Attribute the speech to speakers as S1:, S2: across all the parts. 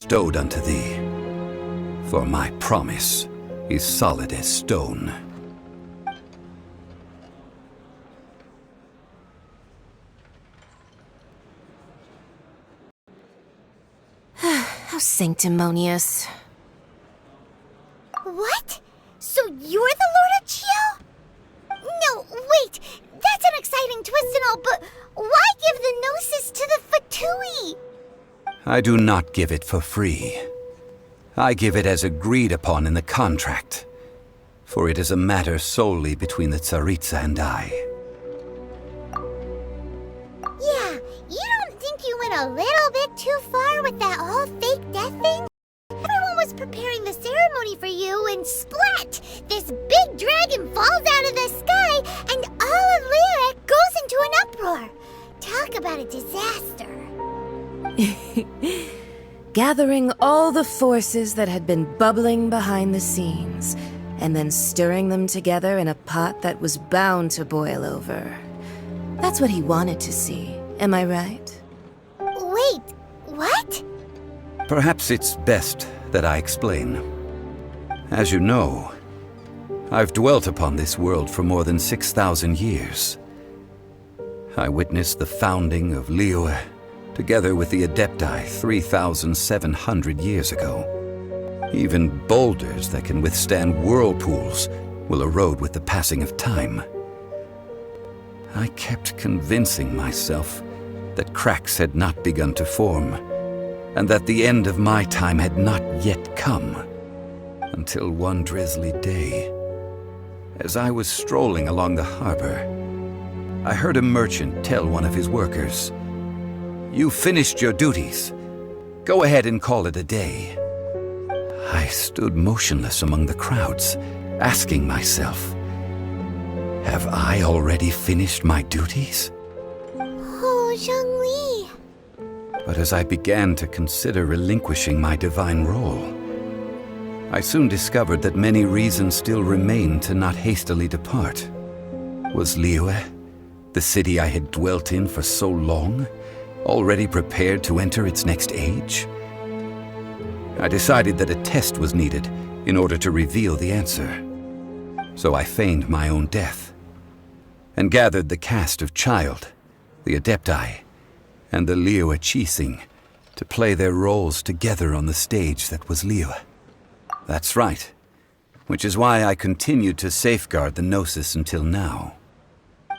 S1: bestowed unto thee. For my promise is solid as stone.
S2: How sanctimonious.
S3: What? So you're the Lord of Chio? No, wait! That's an exciting twist and all, but why give the Gnosis to the Fatui?
S1: I do not give it for free. I give it as agreed upon in the contract, for it is a matter solely between the Tsaritsa and I.
S3: Yeah, you don't think you went a little bit too far with that whole fake death thing? Everyone was preparing the ceremony for you, and splat! This big dragon falls out of the sky, and all of Liyue goes into an uproar. Talk about a disaster.
S2: Gathering all the forces that had been bubbling behind the scenes, and then stirring them together in a pot that was bound to boil over. That's what he wanted to see, am I right?
S3: Wait, what?
S1: Perhaps it's best that I explain. As you know, I've dwelt upon this world for more than 6,000 years. I witnessed the founding of Liyue, together with the Adepti 3,700 years ago. Even boulders that can withstand whirlpools will erode with the passing of time. I kept convincing myself that cracks had not begun to form, and that the end of my time had not yet come. Until one drizzly day, as I was strolling along the harbor, I heard a merchant tell one of his workers, "You finished your duties. Go ahead and call it a day." I stood motionless among the crowds, asking myself, have I already finished my duties?
S3: Oh, Zhongli.
S1: But as I began to consider relinquishing my divine role, I soon discovered that many reasons still remained to not hastily depart. Was Liyue, the city I had dwelt in for so long, already prepared to enter its next age? I decided that a test was needed in order to reveal the answer. So I feigned my own death, and gathered the cast of Child, the Adepti, and the Liyue Qixing to play their roles together on the stage that was Liyue. That's right, which is why I continued to safeguard the Gnosis until now.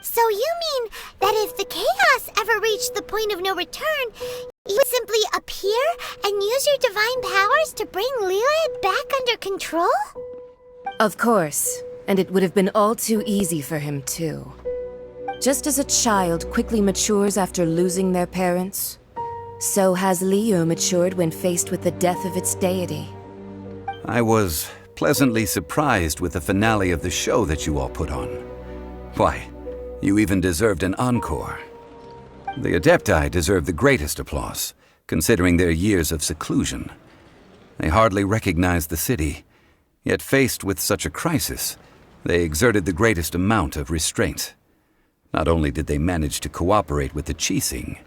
S3: So you mean that if the chaos ever reached the point of no return, you would simply appear and use your divine powers to bring Liyue back under control?
S2: Of course, and it would have been all too easy for him too. Just as a child quickly matures after losing their parents, so has Liyue matured when faced with the death of its deity.
S1: I was pleasantly surprised with the finale of the show that you all put on. Why, you even deserved an encore. The Adepti deserve the greatest applause, considering their years of seclusion. They hardly recognized the city, yet faced with such a crisis, they exerted the greatest amount of restraint. Not only did they manage to cooperate with the Qixing,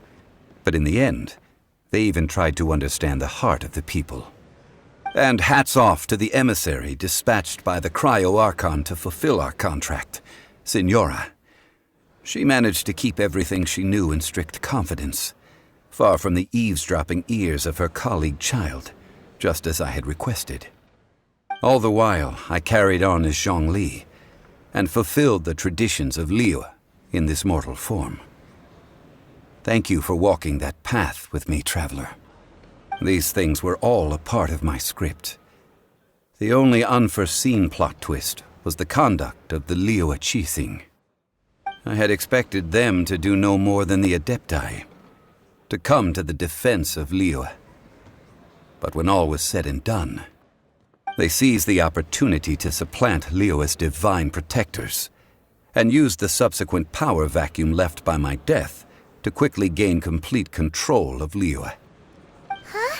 S1: but in the end, they even tried to understand the heart of the people. And hats off to the emissary dispatched by the Cryo-Archon to fulfill our contract, Signora. She managed to keep everything she knew in strict confidence, far from the eavesdropping ears of her colleague Child, just as I had requested. All the while, I carried on as Zhongli, and fulfilled the traditions of Liyue in this mortal form. Thank you for walking that path with me, traveler. These things were all a part of my script. The only unforeseen plot twist was the conduct of the Liyue Qixing. I had expected them to do no more than the Adepti, to come to the defense of Liyue. But when all was said and done, they seized the opportunity to supplant Liyue's divine protectors, and used the subsequent power vacuum left by my death to quickly gain complete control of Liyue.
S3: Huh?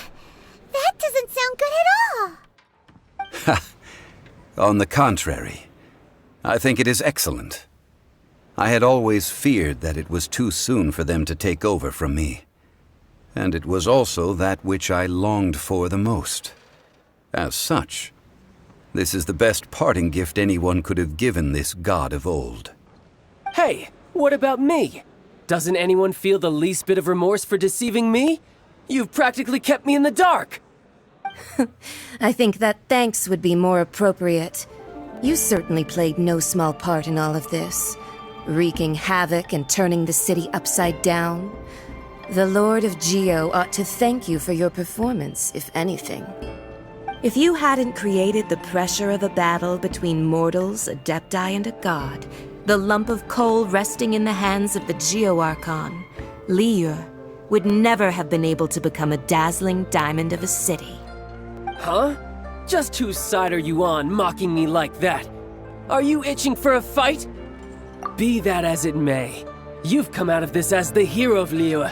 S3: That doesn't sound good at all.
S1: On the contrary, I think it is excellent. I had always feared that it was too soon for them to take over from me. and it was also that which I longed for the most. As such, this is the best parting gift anyone could have given this god of old.
S4: Hey, what about me? Doesn't anyone feel the least bit of remorse for deceiving me? You've practically kept me in the dark!
S2: I think that thanks would be more appropriate. You certainly played no small part in all of this, wreaking havoc and turning the city upside down. The Lord of Geo ought to thank you for your performance, if anything. If you hadn't created the pressure of a battle between mortals, adepti, and a god, the lump of coal resting in the hands of the Geo-Archon, Liyue, would never have been able to become a dazzling diamond of a city.
S4: Huh? Just whose side are you on, mocking me like that? Are you itching for a fight? Be that as it may, you've come out of this as the hero of Liyue.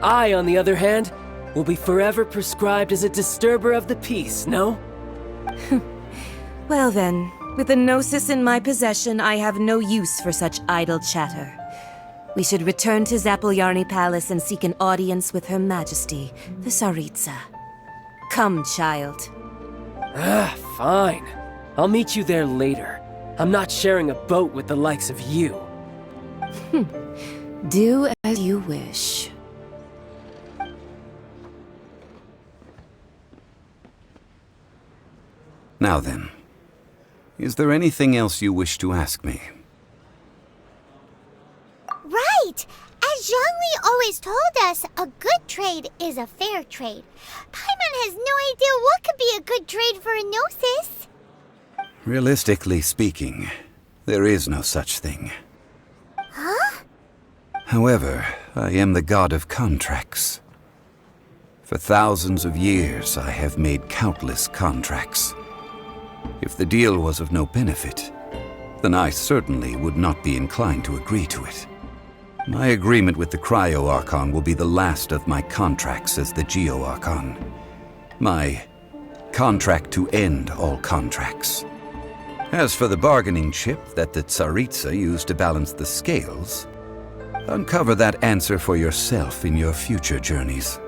S4: I, on the other hand, will be forever prescribed as a disturber of the peace, no?
S2: Well then, with the Gnosis in my possession, I have no use for such idle chatter. We should return to Zapoljarny Palace and seek an audience with Her Majesty, the Tsaritsa. Come, child.
S4: Fine. I'll meet you there later. I'm not sharing a boat with the likes of you.
S2: Do as you wish.
S1: Now then, is there anything else you wish to ask me?
S3: Right! As Zhongli always told us, a good trade is a fair trade. Paimon has no idea what could be a good trade for a Gnosis.
S1: Realistically speaking, there is no such thing.
S3: Huh?
S1: However, I am the god of contracts. For thousands of years, I have made countless contracts. If the deal was of no benefit, then I certainly would not be inclined to agree to it. My agreement with the Cryo-Archon will be the last of my contracts as the Geo-Archon. My contract to end all contracts. As for the bargaining chip that the Tsaritsa used to balance the scales, uncover that answer for yourself in your future journeys.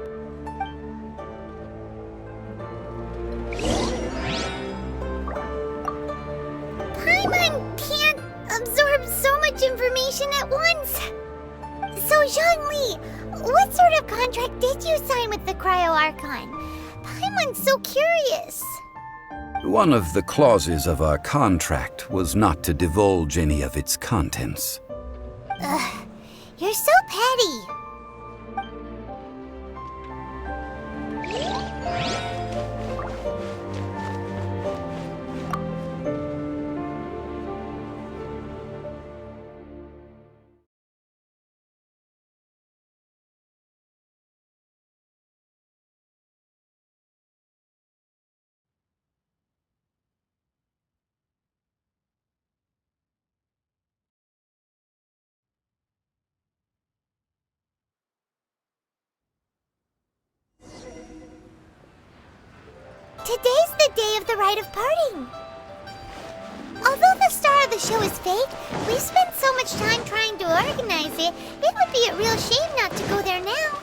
S3: Paimon can't absorb so much information at once. So, Zhongli, what sort of contract did you sign with the Cryo-Archon? Paimon's so curious.
S1: One of the clauses of our contract was not to divulge any of its contents.
S3: Ugh, you're so petty. Today's the day of the rite of parting. Although the star of the show is fake, we've spent so much time trying to organize it, it would be a real shame not to go there now.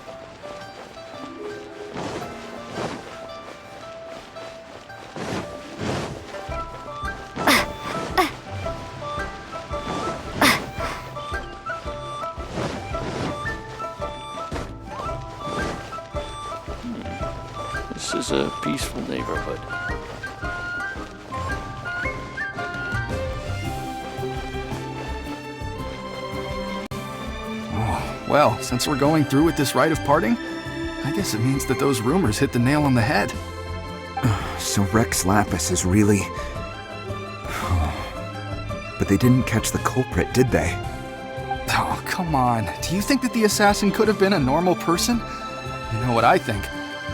S5: This is a peaceful neighborhood.
S6: Oh, well, since we're going through with this rite of parting, I guess it means that those rumors hit the nail on the head.
S7: So Rex Lapis is really... But they didn't catch the culprit, did they?
S6: Oh, come on. Do you think that the assassin could have been a normal person? You know what I think.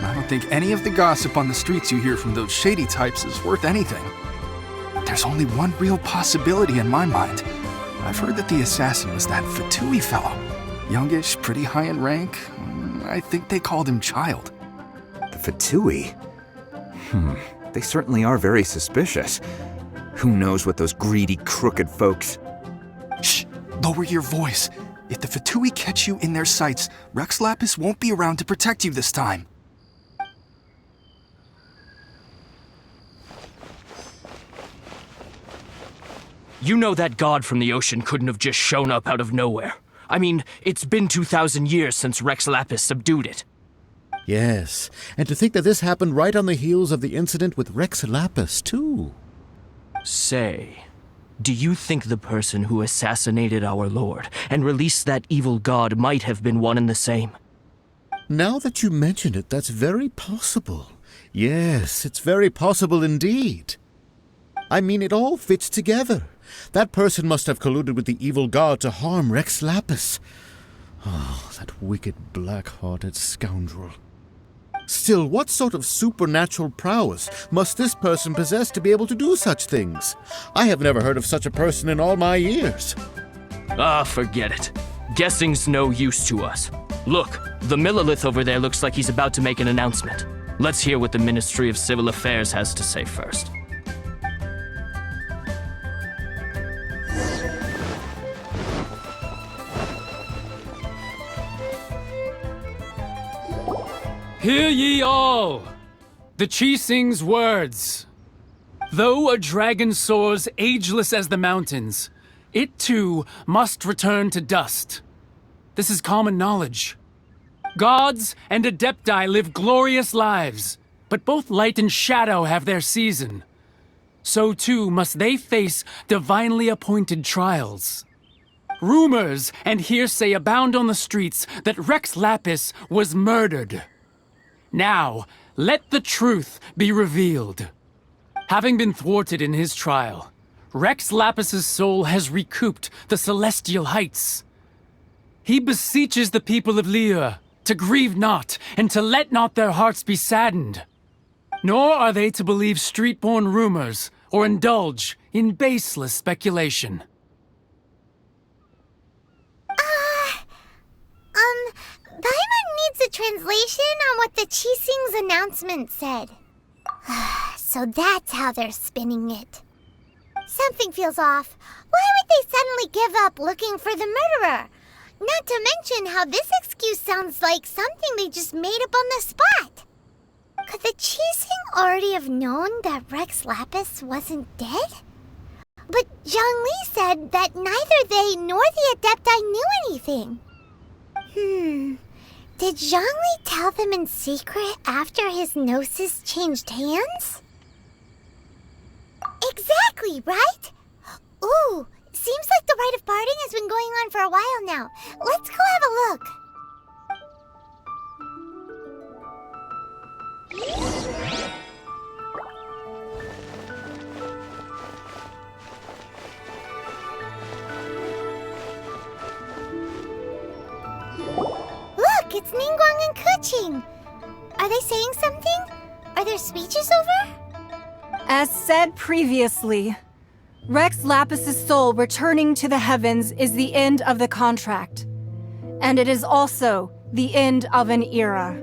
S6: I don't think any of the gossip on the streets you hear from those shady types is worth anything. There's only one real possibility in my mind. I've heard that the assassin was that Fatui fellow. Youngish, pretty high in rank. I think they called him Child.
S7: The Fatui? They certainly are very suspicious. Who knows what those greedy, crooked folks...
S6: Shh! Lower your voice. If the Fatui catch you in their sights, Rex Lapis won't be around to protect you this time.
S8: You know that god from the ocean couldn't have just shown up out of nowhere. I mean, it's been 2,000 years since Rex Lapis subdued it.
S9: Yes, and to think that this happened right on the heels of the incident with Rex Lapis, too.
S8: Say, do you think the person who assassinated our lord and released that evil god might have been one and the same?
S9: Now that you mention it, that's very possible. Yes, it's very possible indeed. I mean, it all fits together. That person must have colluded with the evil god to harm Rex Lapis. Oh, that wicked, black-hearted scoundrel. Still, what sort of supernatural prowess must this person possess to be able to do such things? I have never heard of such a person in all my years.
S8: Ah, forget it. Guessing's no use to us. Look, the Millilith over there looks like he's about to make an announcement. Let's hear what the Ministry of Civil Affairs has to say first.
S10: Hear ye all! The Qixing's words. Though a dragon soars ageless as the mountains, it too must return to dust. This is common knowledge. Gods and Adepti live glorious lives, but both light and shadow have their season. So too must they face divinely appointed trials. Rumors and hearsay abound on the streets that Rex Lapis was murdered. Now, let the truth be revealed. Having been thwarted in his trial, Rex Lapis's soul has recouped the celestial heights. He beseeches the people of Liyue to grieve not and to let not their hearts be saddened. Nor are they to believe street-born rumors or indulge in baseless speculation.
S3: Paimon needs a translation on what the Qixing's announcement said. So that's how they're spinning it. Something feels off. Why would they suddenly give up looking for the murderer? Not to mention how this excuse sounds like something they just made up on the spot. Could the Qixing already have known that Rex Lapis wasn't dead? But Zhongli said that neither they nor the Adepti knew anything. Did Zhongli tell them in secret after his gnosis changed hands? Exactly, right? Ooh, seems like the rite of parting has been going on for a while now. Let's go have a look. Look, it's Ningguang and Keqing. Are they saying something? Are there speeches over?
S11: As said previously, Rex Lapis's soul returning to the heavens is the end of the contract. And it is also the end of an era.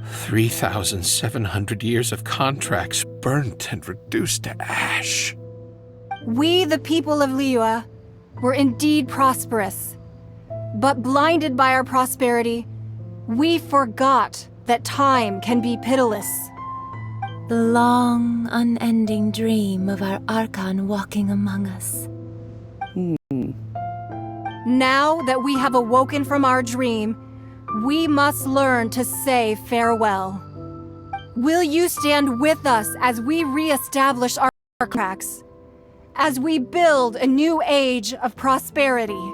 S12: 3,700 years of contracts burnt and reduced to ash.
S11: We, the people of Liyue, were indeed prosperous. But blinded by our prosperity, we forgot that time can be pitiless.
S13: The long, unending dream of our Archon walking among us.
S11: Now that we have awoken from our dream, we must learn to say farewell. Will you stand with us as we re-establish our cracks? As we build a new age of prosperity?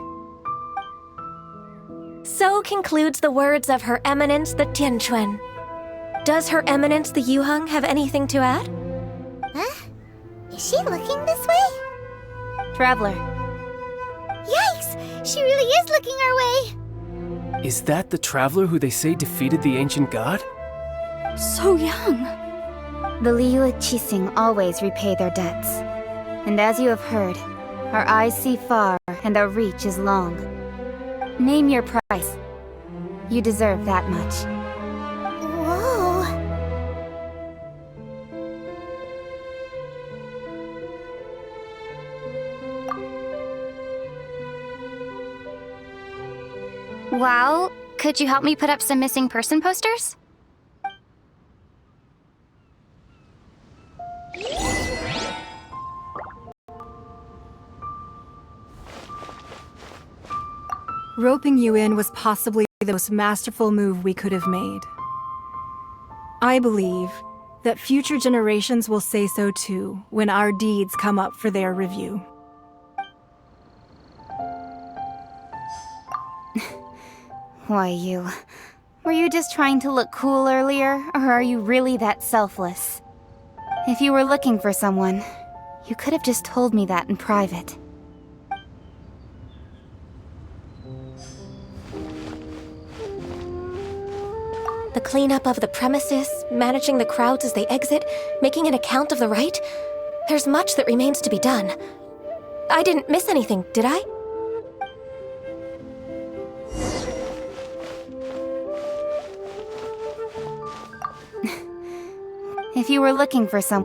S13: So concludes the words of Her Eminence the Tianquan. Does Her Eminence the Yuheng have anything to add?
S3: Huh? Is she looking this way?
S13: Traveler.
S3: Yikes! She really is looking our way!
S10: Is that the traveler who they say defeated the ancient god?
S13: So young.
S14: The Liyue Qixing always repay their debts. And as you have heard, our eyes see far and our reach is long. Name your price. You deserve that much.
S3: Whoa!
S14: Well, could you help me put up some missing person posters?
S11: Roping you in was possibly the most masterful move we could have made. I believe that future generations will say so too when our deeds come up for their review.
S14: Why, you... Were you just trying to look cool earlier, or are you really that selfless? If you were looking for someone, you could have just told me that in private.
S13: The cleanup of the premises, managing the crowds as they exit, making an account of the rite. There's much that remains to be done. I didn't miss anything, did I?
S14: If you were looking for some...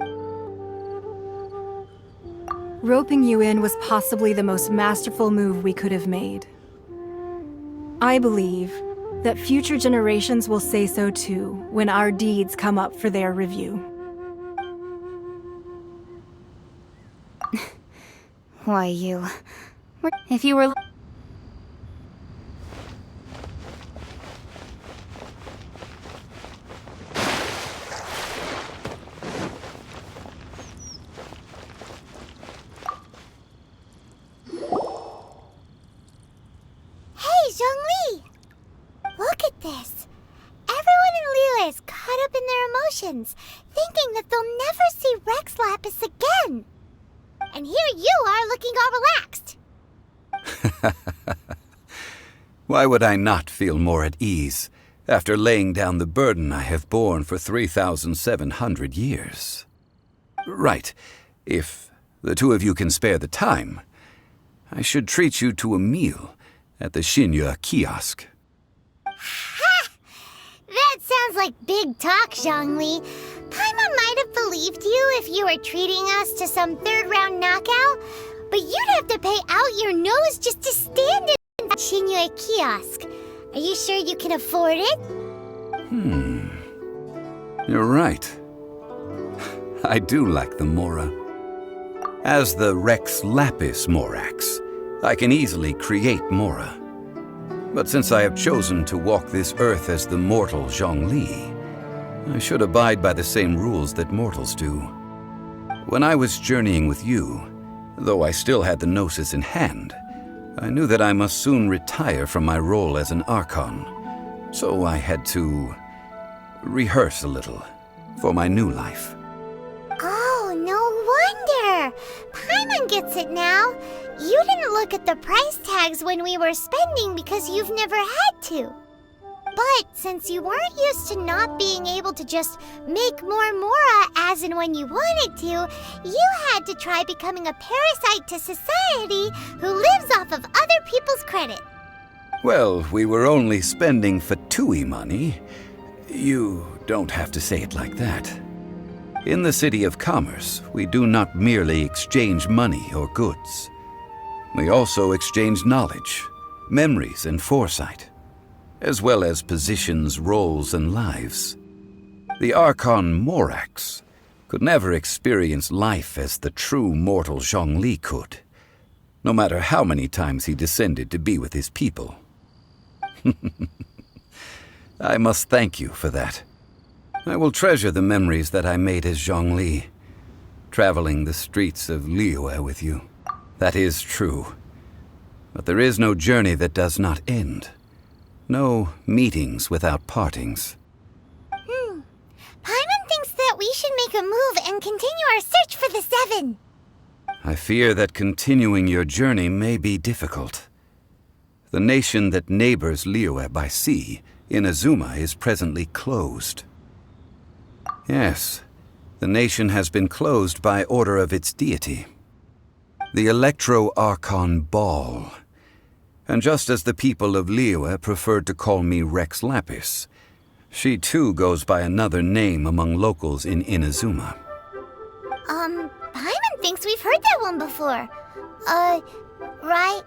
S11: Roping you in was possibly the most masterful move we could have made. I believe that future generations will say so too when our deeds come up for their review.
S14: Why, you... If you were...
S3: Hey, Zhongli! Look at this. Everyone in Liyue is caught up in their emotions, thinking that they'll never see Rex Lapis again. And here you are looking all relaxed.
S1: Why would I not feel more at ease after laying down the burden I have borne for 3,700 years? Right. If the two of you can spare the time, I should treat you to a meal at the Liyue kiosk.
S3: Ha! That sounds like big talk, Zhongli. Paimon might have believed you if you were treating us to some third-round knockout, but you'd have to pay out your nose just to stand in the Liyue kiosk. Are you sure you can afford it?
S1: You're right. I do like the Mora. As the Rex Lapis Morax, I can easily create Mora. But since I have chosen to walk this earth as the mortal Zhongli, I should abide by the same rules that mortals do. When I was journeying with you, though I still had the Gnosis in hand, I knew that I must soon retire from my role as an Archon, so I had to rehearse a little for my new life.
S3: Oh, no wonder! Paimon gets it now. You didn't look at the price tags when we were spending because you've never had to. But since you weren't used to not being able to just make more Mora as and when you wanted to, you had to try becoming a parasite to society who lives off of other people's credit.
S1: Well, we were only spending Fatui money. You don't have to say it like that. In the City of Commerce, we do not merely exchange money or goods. We also exchange knowledge, memories, and foresight, as well as positions, roles, and lives. The Archon Morax could never experience life as the true mortal Zhongli could, no matter how many times he descended to be with his people. I must thank you for that. I will treasure the memories that I made as Zhongli, traveling the streets of Liyue with you. That is true. But there is no journey that does not end. No meetings without partings.
S3: Paimon thinks that we should make a move and continue our search for the Seven.
S1: I fear that continuing your journey may be difficult. The nation that neighbors Liyue by sea, Inazuma, is presently closed. Yes, the nation has been closed by order of its deity, the Electro-Archon Ball. And just as the people of Liyue preferred to call me Rex Lapis, she too goes by another name among locals in Inazuma.
S3: Paimon thinks we've heard that one before. Raiden?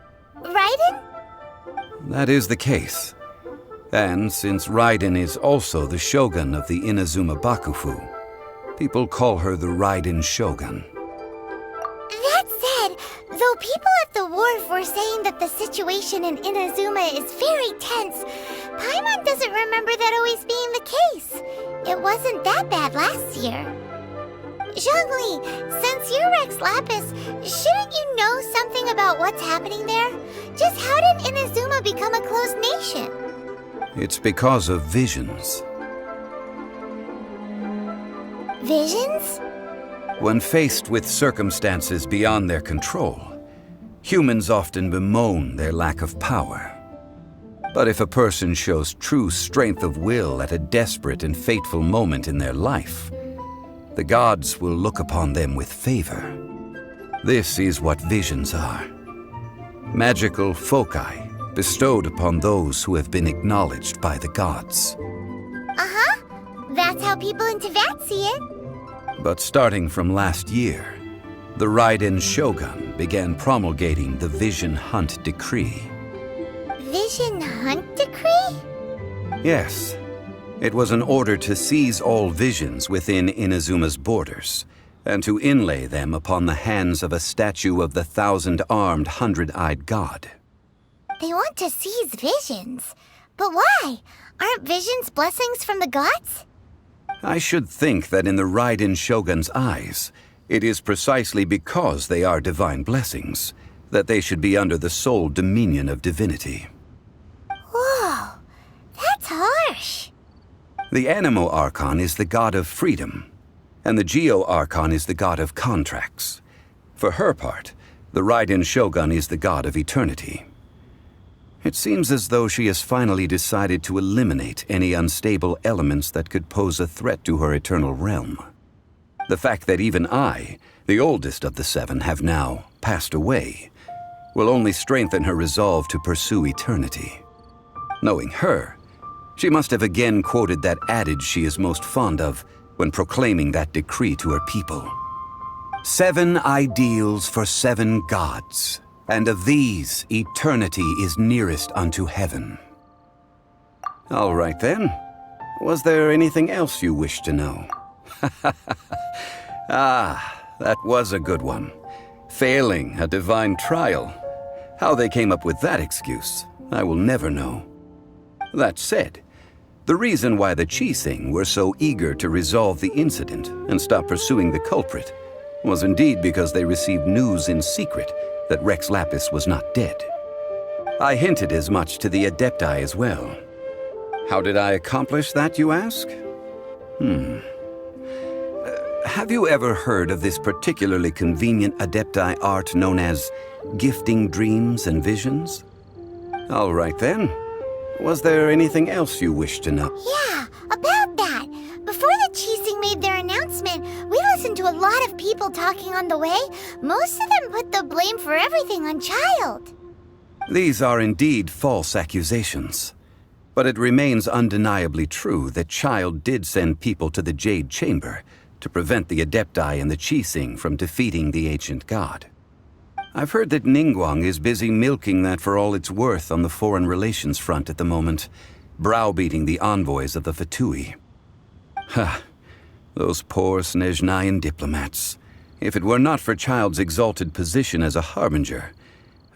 S1: That is the case. And since Raiden is also the shogun of the Inazuma Bakufu, people call her the Raiden Shogun.
S3: That said, though people at the wharf were saying that the situation in Inazuma is very tense, Paimon doesn't remember that always being the case. It wasn't that bad last year. Zhongli, since you're Rex Lapis, shouldn't you know something about what's happening there? Just how did Inazuma become a closed nation?
S1: It's because of visions.
S3: Visions?
S1: When faced with circumstances beyond their control, humans often bemoan their lack of power. But if a person shows true strength of will at a desperate and fateful moment in their life, the gods will look upon them with favor. This is what visions are. Magical foci bestowed upon those who have been acknowledged by the gods.
S3: Uh-huh. That's how people in Teyvat see it.
S1: But starting from last year, the Raiden Shogun began promulgating the Vision Hunt Decree.
S3: Vision Hunt Decree?
S1: Yes. It was an order to seize all visions within Inazuma's borders, and to inlay them upon the hands of a statue of the thousand-armed, hundred-eyed god.
S3: They want to seize visions. But why? Aren't visions blessings from the gods?
S1: I should think that in the Raiden Shogun's eyes, it is precisely because they are divine blessings that they should be under the sole dominion of divinity.
S3: Whoa, that's harsh.
S1: The Anemo Archon is the god of freedom, and the Geo Archon is the god of contracts. For her part, the Raiden Shogun is the god of eternity. It seems as though she has finally decided to eliminate any unstable elements that could pose a threat to her eternal realm. The fact that even I, the oldest of the seven, have now passed away, will only strengthen her resolve to pursue eternity. Knowing her, she must have again quoted that adage she is most fond of when proclaiming that decree to her people. 7 ideals for 7 gods, and of these, eternity is nearest unto heaven. All right then. Was there anything else you wish to know? Ah, that was a good one. Failing a divine trial. How they came up with that excuse, I will never know. That said, the reason why the Qixing were so eager to resolve the incident and stop pursuing the culprit was indeed because they received news in secret that Rex Lapis was not dead. I hinted as much to the Adepti as well. How did I accomplish that, you ask? Have you ever heard of this particularly convenient Adepti art known as gifting dreams and visions? All right then. Was there anything else you wish to know?
S3: Yeah, about that. Before the Qixing made their announcement, we listened to a lot of people talking on the way. Most of them put the blame for everything on Child.
S1: These are indeed false accusations. But it remains undeniably true that Child did send people to the Jade Chamber to prevent the Adepti and the Qixing from defeating the ancient god. I've heard that Ningguang is busy milking that for all it's worth on the foreign relations front at the moment, browbeating the envoys of the Fatui. Ha! Those poor Snezhnayan diplomats. If it were not for Child's exalted position as a harbinger,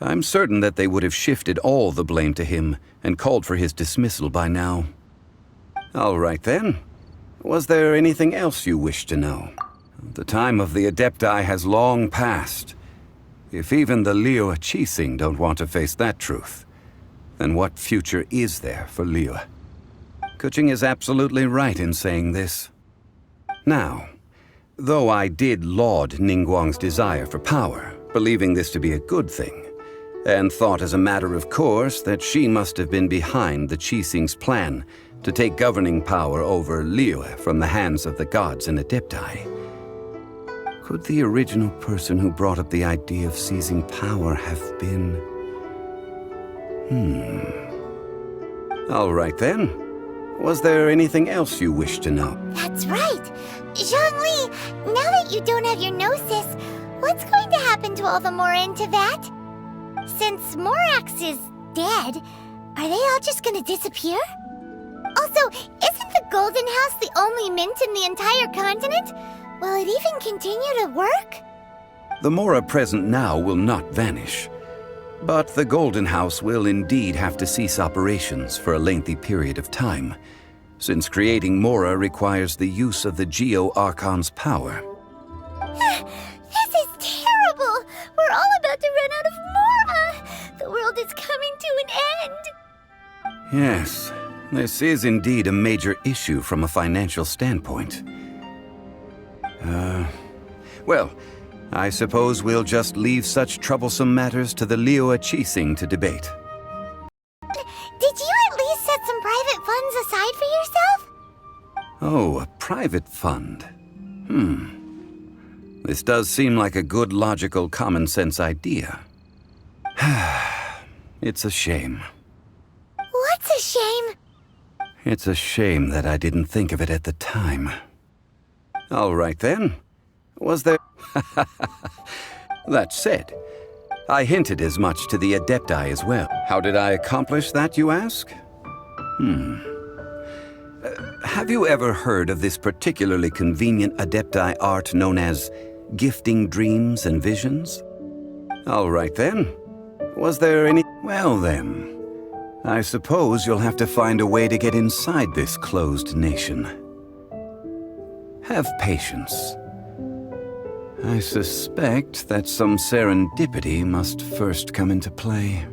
S1: I'm certain that they would have shifted all the blame to him and called for his dismissal by now. All right then. Was there anything else you wish to know? The time of the Adepti has long passed. If even the Liyue Qixing don't want to face that truth, then what future is there for Liyue? Kuching is absolutely right in saying this. Now, though I did laud Ningguang's desire for power, believing this to be a good thing, and thought as a matter of course that she must have been behind the Qixing's plan to take governing power over Liyue from the hands of the gods and Adepti, could the original person who brought up the idea of seizing power have been... All right then. Was there anything else you wish to know?
S3: That's right. Zhongli, now that you don't have your gnosis, what's going to happen to all the Mora in Teyvat? Since Morax is dead, Are they all just gonna disappear? Also, isn't the Golden House the only mint in the entire continent? Will it even continue to work?
S1: The Mora present now will not vanish. But the Golden House will indeed have to cease operations for a lengthy period of time, since creating Mora requires the use of the Geo-Archon's power.
S3: This is terrible! We're all about to run out of Mora! The world is coming to an end!
S1: Yes, this is indeed a major issue from a financial standpoint. Well, I suppose we'll just leave such troublesome matters to the Liyue Qixing to debate.
S3: Did you at least set some private funds aside for yourself?
S1: Oh, a private fund. This does seem like a good, logical, common-sense idea. It's a shame.
S3: What's a shame?
S1: It's a shame that I didn't think of it at the time. All right then. Was there... That said, I hinted as much to the Adepti as well. How did I accomplish that, you ask? Have you ever heard of this particularly convenient Adepti art known as gifting dreams and visions? All right then. Was there any... Well then, I suppose you'll have to find a way to get inside this closed nation. Have patience. I suspect that some serendipity must first come into play.